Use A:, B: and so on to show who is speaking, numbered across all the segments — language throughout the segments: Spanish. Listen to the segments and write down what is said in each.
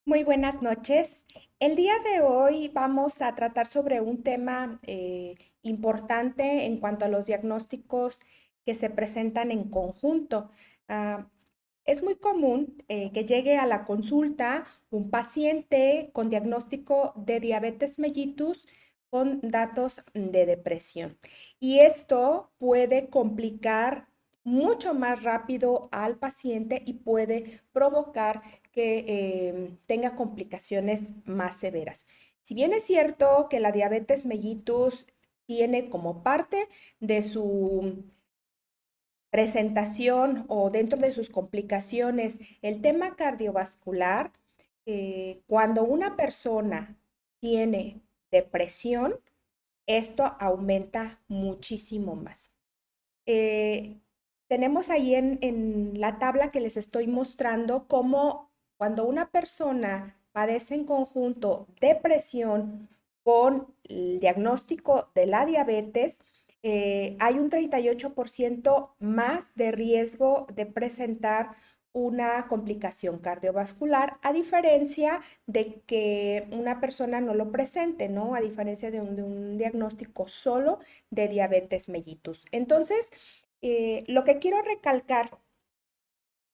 A: Muy buenas noches. El día de hoy vamos a tratar sobre un tema importante en cuanto a los diagnósticos que se presentan en conjunto. Ah, es muy común que llegue a la consulta un paciente con diagnóstico de diabetes mellitus con datos de depresión. Y esto puede complicar mucho más rápido al paciente y puede provocar que tenga complicaciones más severas. Si bien es cierto que la diabetes mellitus tiene como parte de su presentación o dentro de sus complicaciones el tema cardiovascular, cuando una persona tiene depresión, esto aumenta muchísimo más. Eh, tenemos ahí en la tabla que les estoy mostrando cómo cuando una persona padece en conjunto depresión con el diagnóstico de la diabetes, hay un 38% más de riesgo de presentar una complicación cardiovascular, a diferencia de que una persona no lo presente, ¿no? A diferencia de un diagnóstico solo de diabetes mellitus. Entonces, lo que quiero recalcar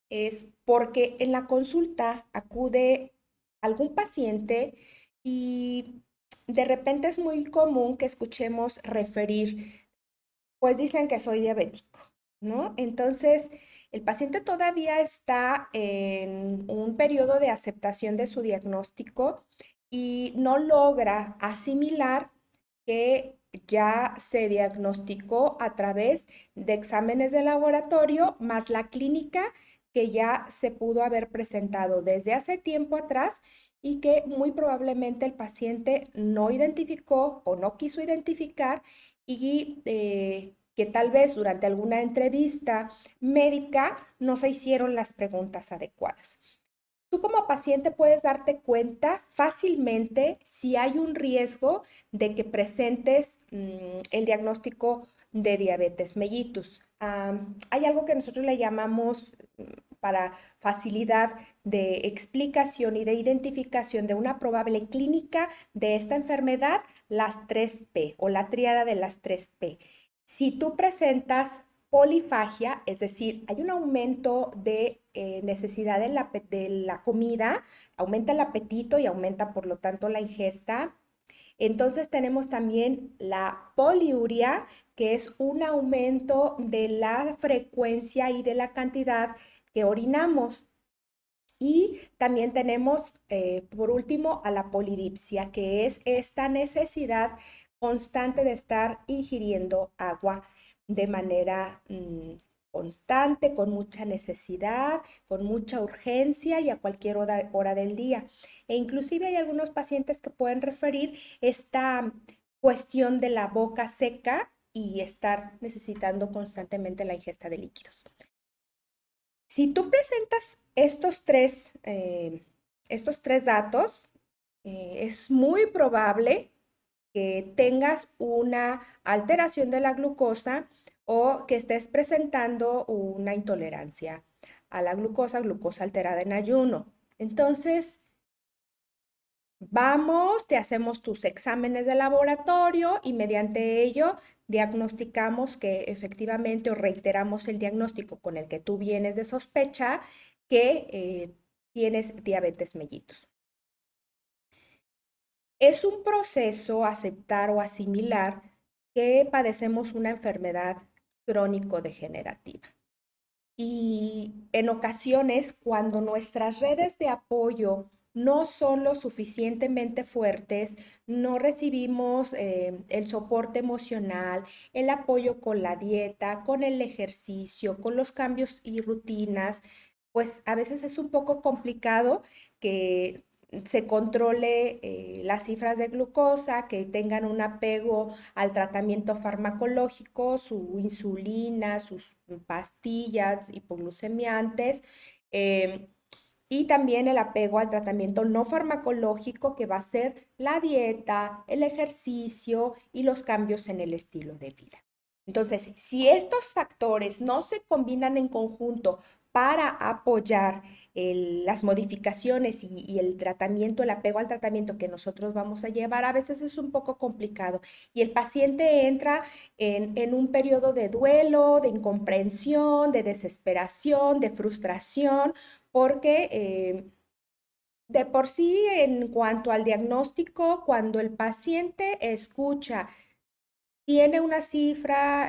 A: es porque en la consulta acude algún paciente y de repente es muy común que escuchemos referir, pues dicen que soy diabético, ¿no? Entonces, el paciente todavía está en un periodo de aceptación de su diagnóstico y no logra asimilar que ya se diagnosticó a través de exámenes de laboratorio más la clínica que ya se pudo haber presentado desde hace tiempo atrás y que muy probablemente el paciente no identificó o no quiso identificar y que tal vez durante alguna entrevista médica no se hicieron las preguntas adecuadas. Tú como paciente puedes darte cuenta fácilmente si hay un riesgo de que presentes el diagnóstico de diabetes mellitus. Hay algo que nosotros le llamamos para facilidad de explicación y de identificación de una probable clínica de esta enfermedad, las 3P o la tríada de las 3P. Si tú presentas polifagia, es decir, hay un aumento de necesidad de la comida, aumenta el apetito y aumenta por lo tanto la ingesta. Entonces tenemos también la poliuria, que es un aumento de la frecuencia y de la cantidad que orinamos. Y también tenemos, por último, a la polidipsia, que es esta necesidad constante de estar ingiriendo agua de manera constante, con mucha necesidad, con mucha urgencia y a cualquier hora del día. E inclusive hay algunos pacientes que pueden referir esta cuestión de la boca seca y estar necesitando constantemente la ingesta de líquidos. Si tú presentas estos tres datos, es muy probable que tengas una alteración de la glucosa o que estés presentando una intolerancia a la glucosa, glucosa alterada en ayuno. Entonces, vamos, te hacemos tus exámenes de laboratorio y mediante ello diagnosticamos que efectivamente o reiteramos el diagnóstico con el que tú vienes de sospecha que tienes diabetes mellitus. Es un proceso aceptar o asimilar que padecemos una enfermedad crónico-degenerativa. Y en ocasiones, cuando nuestras redes de apoyo no son lo suficientemente fuertes, no recibimos el soporte emocional, el apoyo con la dieta, con el ejercicio, con los cambios y rutinas, pues a veces es un poco complicado que se controle las cifras de glucosa, que tengan un apego al tratamiento farmacológico, su insulina, sus pastillas hipoglucemiantes, eh, y también el apego al tratamiento no farmacológico que va a ser la dieta, el ejercicio y los cambios en el estilo de vida. Entonces, si estos factores no se combinan en conjunto para apoyar las modificaciones y el tratamiento, el apego al tratamiento que nosotros vamos a llevar, a veces es un poco complicado y el paciente entra en un periodo de duelo, de incomprensión, de desesperación, de frustración, porque de por sí, en cuanto al diagnóstico, cuando el paciente escucha tiene una cifra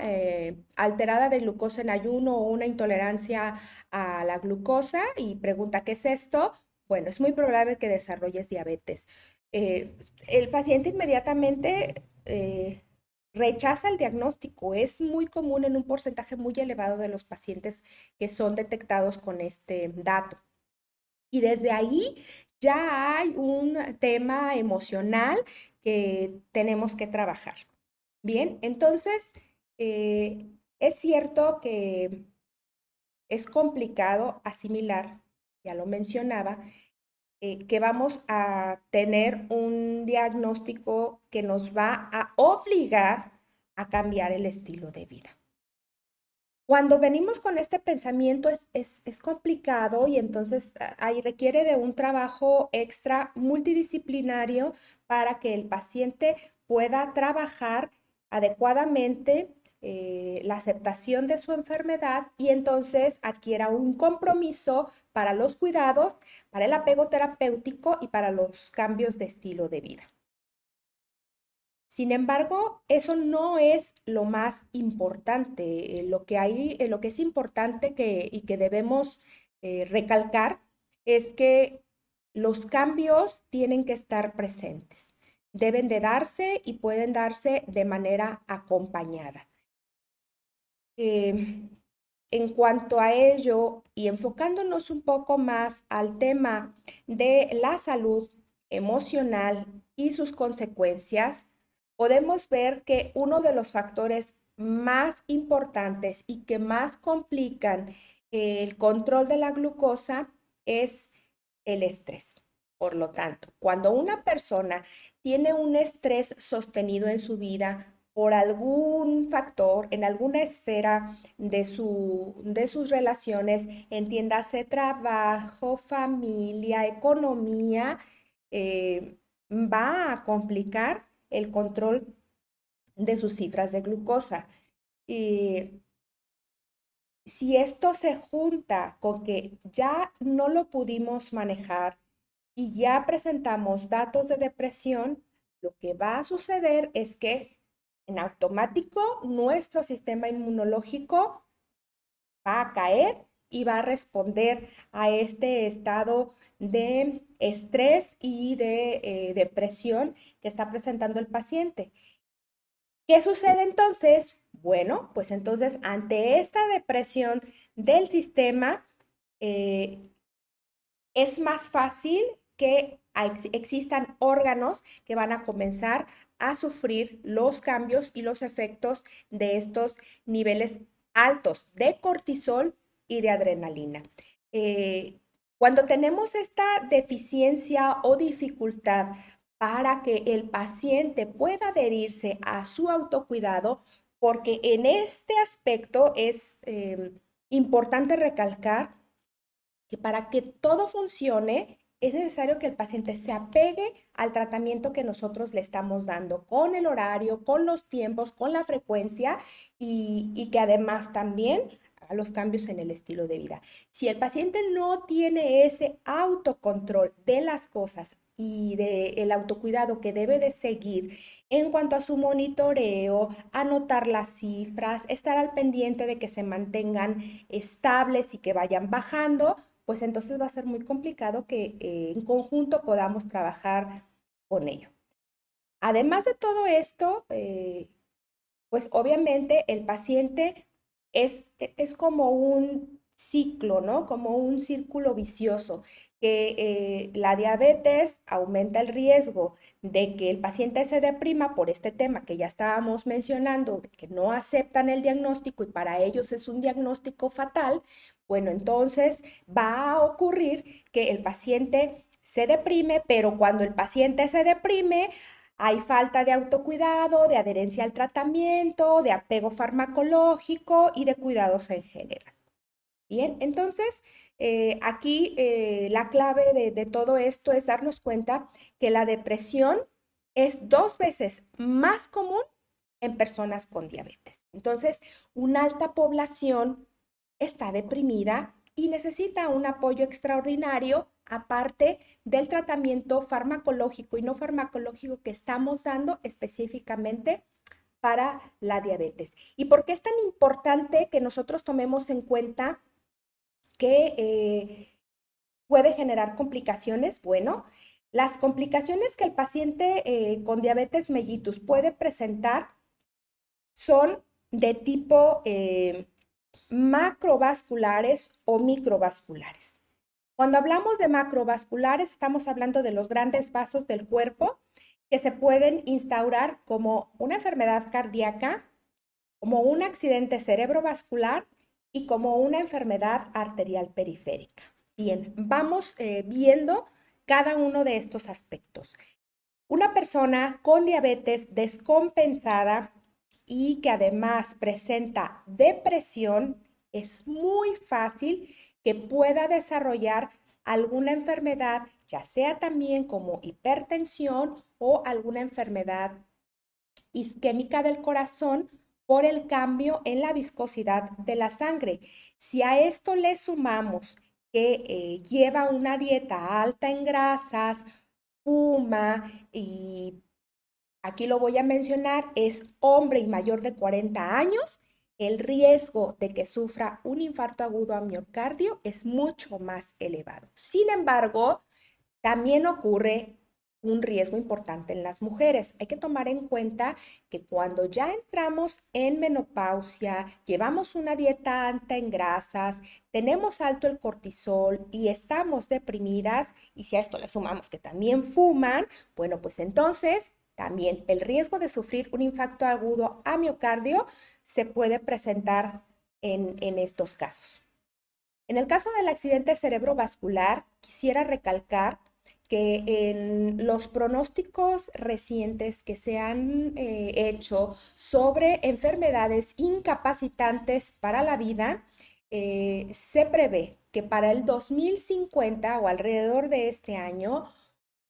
A: alterada de glucosa en ayuno o una intolerancia a la glucosa y pregunta qué es esto, bueno, es muy probable que desarrolles diabetes. El paciente inmediatamente rechaza el diagnóstico. Es muy común en un porcentaje muy elevado de los pacientes que son detectados con este dato. Y desde ahí ya hay un tema emocional que tenemos que trabajar. Bien, entonces es cierto que es complicado asimilar, ya lo mencionaba, que vamos a tener un diagnóstico que nos va a obligar a cambiar el estilo de vida. Cuando venimos con este pensamiento es complicado y entonces ahí requiere de un trabajo extra multidisciplinario para que el paciente pueda trabajar adecuadamente la aceptación de su enfermedad y entonces adquiera un compromiso para los cuidados, para el apego terapéutico y para los cambios de estilo de vida. Sin embargo, eso no es lo más importante. Lo que es importante y que debemos recalcar es que los cambios tienen que estar presentes. Deben de darse y pueden darse de manera acompañada. Eh, en cuanto a ello y enfocándonos un poco más al tema de la salud emocional y sus consecuencias, podemos ver que uno de los factores más importantes y que más complican el control de la glucosa es el estrés. Por lo tanto, cuando una persona tiene un estrés sostenido en su vida por algún factor, en alguna esfera de sus relaciones, entiéndase trabajo, familia, economía, va a complicar el control de sus cifras de glucosa. Y si esto se junta con que ya no lo pudimos manejar y ya presentamos datos de depresión, lo que va a suceder es que en automático nuestro sistema inmunológico va a caer y va a responder a este estado de estrés y de depresión que está presentando el paciente. ¿Qué sucede entonces? Bueno, pues entonces ante esta depresión del sistema, eh, es más fácil que existan órganos que van a comenzar a sufrir los cambios y los efectos de estos niveles altos de cortisol y de adrenalina. Eh, Cuando tenemos esta deficiencia o dificultad para que el paciente pueda adherirse a su autocuidado, porque en este aspecto es importante recalcar que para que todo funcione es necesario que el paciente se apegue al tratamiento que nosotros le estamos dando, con el horario, con los tiempos, con la frecuencia y que además también haga los cambios en el estilo de vida. Si el paciente no tiene ese autocontrol de las cosas y del autocuidado que debe de seguir en cuanto a su monitoreo, anotar las cifras, estar al pendiente de que se mantengan estables y que vayan bajando, pues entonces va a ser muy complicado que en conjunto podamos trabajar con ello. Además de todo esto, pues obviamente el paciente es como un ciclo, ¿no? Como un círculo vicioso, que la diabetes aumenta el riesgo de que el paciente se deprima por este tema que ya estábamos mencionando, de que no aceptan el diagnóstico y para ellos es un diagnóstico fatal. Bueno, entonces va a ocurrir que el paciente se deprime, pero cuando el paciente se deprime, hay falta de autocuidado, de adherencia al tratamiento, de apego farmacológico y de cuidados en general. Bien, entonces aquí la clave de todo esto es darnos cuenta que la depresión es 2 veces más común en personas con diabetes. Entonces, una alta población está deprimida y necesita un apoyo extraordinario, aparte del tratamiento farmacológico y no farmacológico que estamos dando específicamente para la diabetes. ¿Y por qué es tan importante que nosotros tomemos en cuenta que puede generar complicaciones? Bueno, las complicaciones que el paciente con diabetes mellitus puede presentar son de tipo macrovasculares o microvasculares. Cuando hablamos de macrovasculares, estamos hablando de los grandes vasos del cuerpo que se pueden instaurar como una enfermedad cardíaca, como un accidente cerebrovascular y como una enfermedad arterial periférica. Bien, vamos viendo cada uno de estos aspectos. Una persona con diabetes descompensada y que además presenta depresión, es muy fácil que pueda desarrollar alguna enfermedad, ya sea también como hipertensión o alguna enfermedad isquémica del corazón por el cambio en la viscosidad de la sangre. Si a esto le sumamos que lleva una dieta alta en grasas, fuma y aquí lo voy a mencionar, es hombre y mayor de 40 años, el riesgo de que sufra un infarto agudo a miocardio es mucho más elevado. Sin embargo, también ocurre un riesgo importante en las mujeres. Hay que tomar en cuenta que cuando ya entramos en menopausia, llevamos una dieta alta en grasas, tenemos alto el cortisol y estamos deprimidas, y si a esto le sumamos que también fuman, bueno, pues entonces también el riesgo de sufrir un infarto agudo a miocardio se puede presentar en estos casos. En el caso del accidente cerebrovascular, quisiera recalcar que en los pronósticos recientes que se han hecho sobre enfermedades incapacitantes para la vida, se prevé que para el 2050 o alrededor de este año,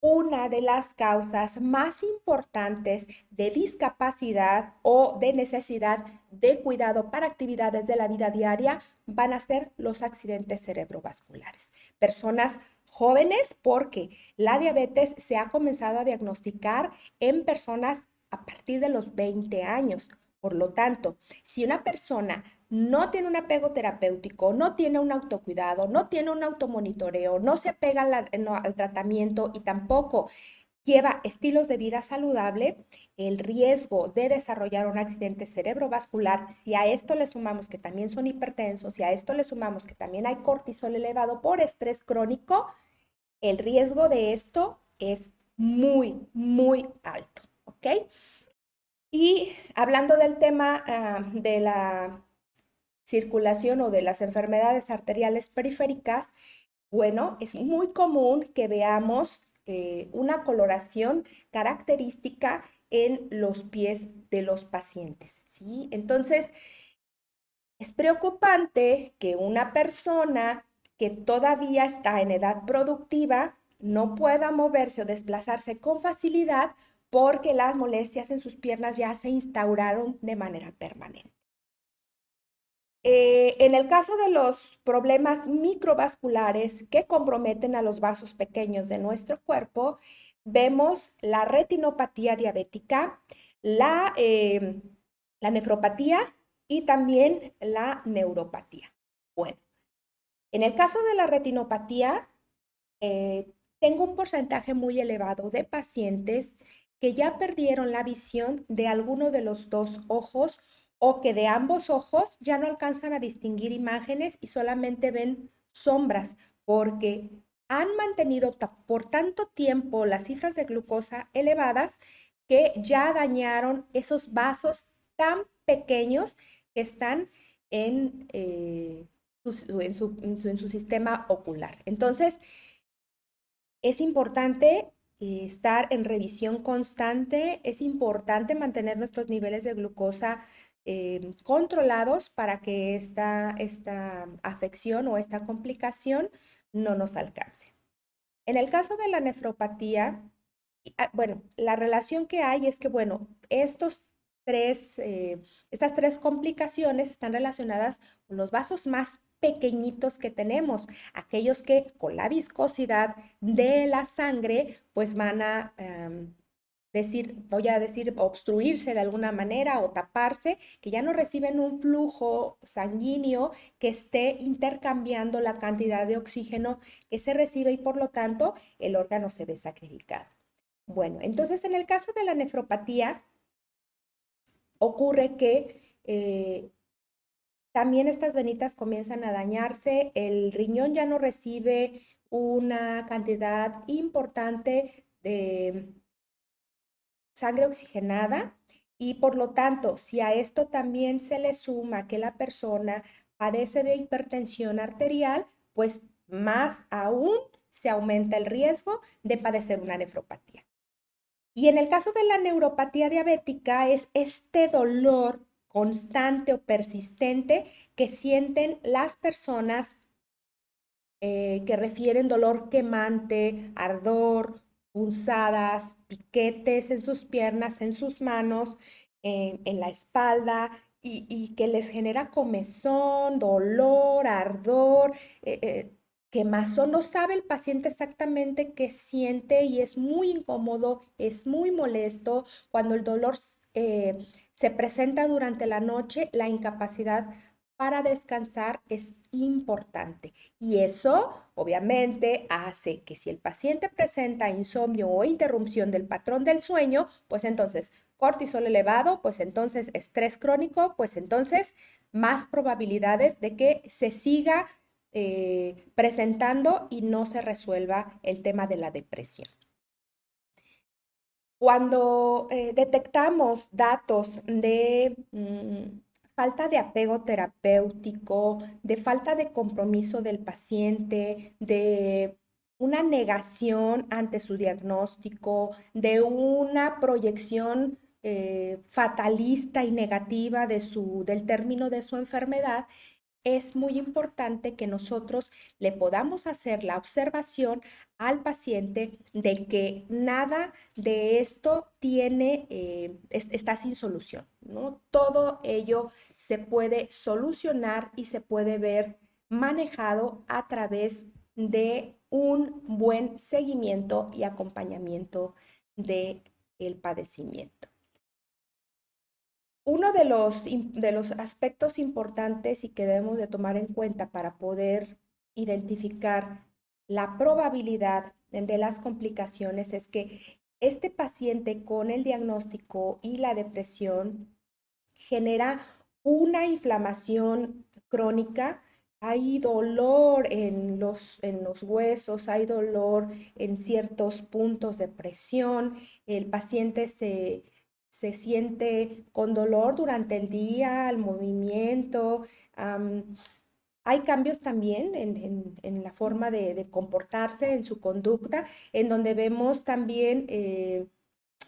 A: una de las causas más importantes de discapacidad o de necesidad de cuidado para actividades de la vida diaria van a ser los accidentes cerebrovasculares. Personas jóvenes, porque la diabetes se ha comenzado a diagnosticar en personas a partir de los 20 años. Por lo tanto, si una persona no tiene un apego terapéutico, no tiene un autocuidado, no tiene un automonitoreo, no se apega al tratamiento y tampoco lleva estilos de vida saludable, el riesgo de desarrollar un accidente cerebrovascular, si a esto le sumamos que también son hipertensos, si a esto le sumamos que también hay cortisol elevado por estrés crónico, el riesgo de esto es muy, muy alto, ¿ok? Y hablando del tema de la circulación o de las enfermedades arteriales periféricas, bueno, es muy común que veamos una coloración característica en los pies de los pacientes, ¿sí? Entonces, es preocupante que una persona que todavía está en edad productiva no pueda moverse o desplazarse con facilidad porque las molestias en sus piernas ya se instauraron de manera permanente. En el caso de los problemas microvasculares que comprometen a los vasos pequeños de nuestro cuerpo, vemos la retinopatía diabética, la nefropatía y también la neuropatía. Bueno, en el caso de la retinopatía, tengo un porcentaje muy elevado de pacientes que ya perdieron la visión de alguno de los dos ojos o que de ambos ojos ya no alcanzan a distinguir imágenes y solamente ven sombras porque han mantenido por tanto tiempo las cifras de glucosa elevadas que ya dañaron esos vasos tan pequeños que están en su sistema ocular. Entonces, es importante estar en revisión constante, es importante mantener nuestros niveles de glucosa controlados para que esta afección o esta complicación no nos alcance. En el caso de la nefropatía, bueno, la relación que hay es que, bueno, estas tres complicaciones están relacionadas con los vasos más pequeñitos que tenemos, aquellos que con la viscosidad de la sangre, pues van a voy a decir, obstruirse de alguna manera o taparse, que ya no reciben un flujo sanguíneo que esté intercambiando la cantidad de oxígeno que se recibe y por lo tanto el órgano se ve sacrificado. Bueno, entonces en el caso de la nefropatía ocurre que también estas venitas comienzan a dañarse, el riñón ya no recibe una cantidad importante de sangre oxigenada y por lo tanto, si a esto también se le suma que la persona padece de hipertensión arterial, pues más aún se aumenta el riesgo de padecer una nefropatía. Y en el caso de la neuropatía diabética es este dolor constante o persistente que sienten las personas que refieren dolor quemante, ardor, punzadas, piquetes en sus piernas, en sus manos, en la espalda y que les genera comezón, dolor, ardor, quemazón. No sabe el paciente exactamente qué siente y es muy incómodo, es muy molesto cuando el dolor se presenta durante la noche, la incapacidad para descansar es importante y eso obviamente hace que si el paciente presenta insomnio o interrupción del patrón del sueño, pues entonces cortisol elevado, pues entonces estrés crónico, pues entonces más probabilidades de que se siga presentando y no se resuelva el tema de la depresión. Cuando detectamos datos de falta de apego terapéutico, de falta de compromiso del paciente, de una negación ante su diagnóstico, de una proyección fatalista y negativa del término de su enfermedad, es muy importante que nosotros le podamos hacer la observación al paciente de que nada de esto está sin solución, ¿no? Todo ello se puede solucionar y se puede ver manejado a través de un buen seguimiento y acompañamiento del padecimiento. Uno de los aspectos importantes y que debemos de tomar en cuenta para poder identificar la probabilidad de las complicaciones es que este paciente con el diagnóstico y la depresión genera una inflamación crónica. Hay dolor en los huesos, hay dolor en ciertos puntos de presión, el paciente se siente con dolor durante el día, al movimiento. Hay cambios también en la forma de comportarse, en su conducta, en donde vemos también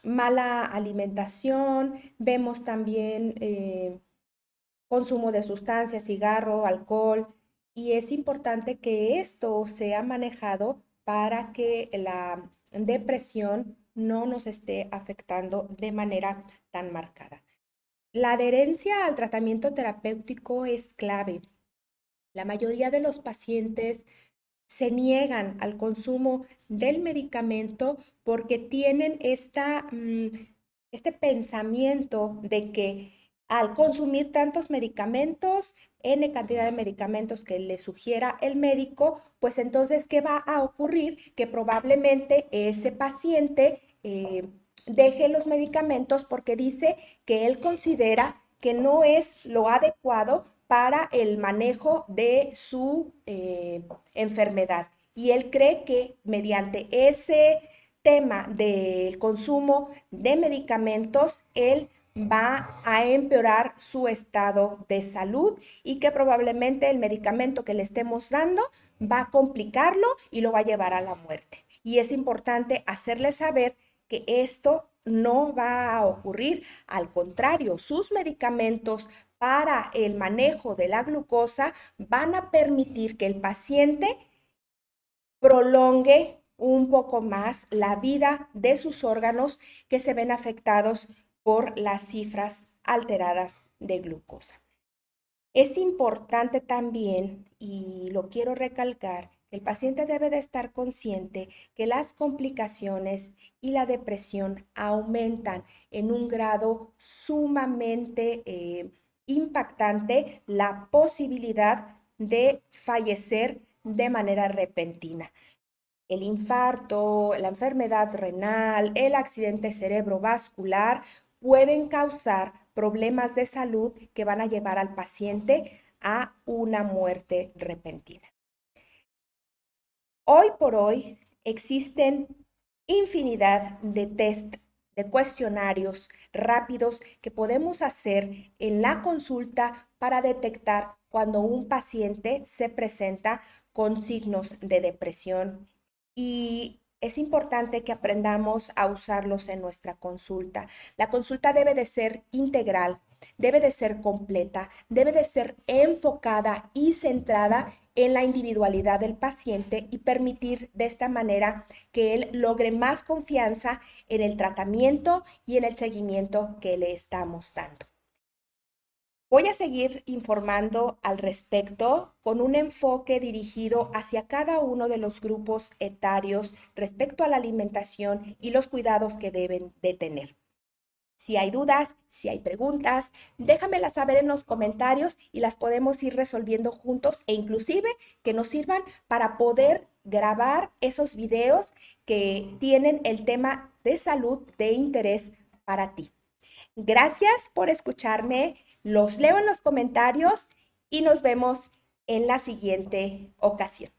A: mala alimentación, vemos también consumo de sustancias, cigarro, alcohol, y es importante que esto sea manejado para que la depresión no nos esté afectando de manera tan marcada. La adherencia al tratamiento terapéutico es clave. La mayoría de los pacientes se niegan al consumo del medicamento porque tienen este pensamiento de que al consumir tantos medicamentos, N cantidad de medicamentos que le sugiera el médico, pues entonces, ¿qué va a ocurrir? Que probablemente ese paciente deje los medicamentos porque dice que él considera que no es lo adecuado para el manejo de su enfermedad. Y él cree que mediante ese tema del consumo de medicamentos, él va a empeorar su estado de salud y que probablemente el medicamento que le estemos dando va a complicarlo y lo va a llevar a la muerte. Y es importante hacerle saber que esto no va a ocurrir. Al contrario, sus medicamentos para el manejo de la glucosa van a permitir que el paciente prolongue un poco más la vida de sus órganos que se ven afectados por las cifras alteradas de glucosa. Es importante también, y lo quiero recalcar, que el paciente debe de estar consciente que las complicaciones y la depresión aumentan en un grado sumamente impactante la posibilidad de fallecer de manera repentina. El infarto, la enfermedad renal, el accidente cerebrovascular pueden causar problemas de salud que van a llevar al paciente a una muerte repentina. Hoy por hoy existen infinidad de test, de cuestionarios rápidos que podemos hacer en la consulta para detectar cuando un paciente se presenta con signos de depresión, y es importante que aprendamos a usarlos en nuestra consulta. La consulta debe de ser integral, debe de ser completa, debe de ser enfocada y centrada en la individualidad del paciente y permitir de esta manera que él logre más confianza en el tratamiento y en el seguimiento que le estamos dando. Voy a seguir informando al respecto con un enfoque dirigido hacia cada uno de los grupos etarios respecto a la alimentación y los cuidados que deben de tener. Si hay dudas, si hay preguntas, déjamelas saber en los comentarios y las podemos ir resolviendo juntos, e inclusive que nos sirvan para poder grabar esos videos que tienen el tema de salud de interés para ti. Gracias por escucharme, los leo en los comentarios y nos vemos en la siguiente ocasión.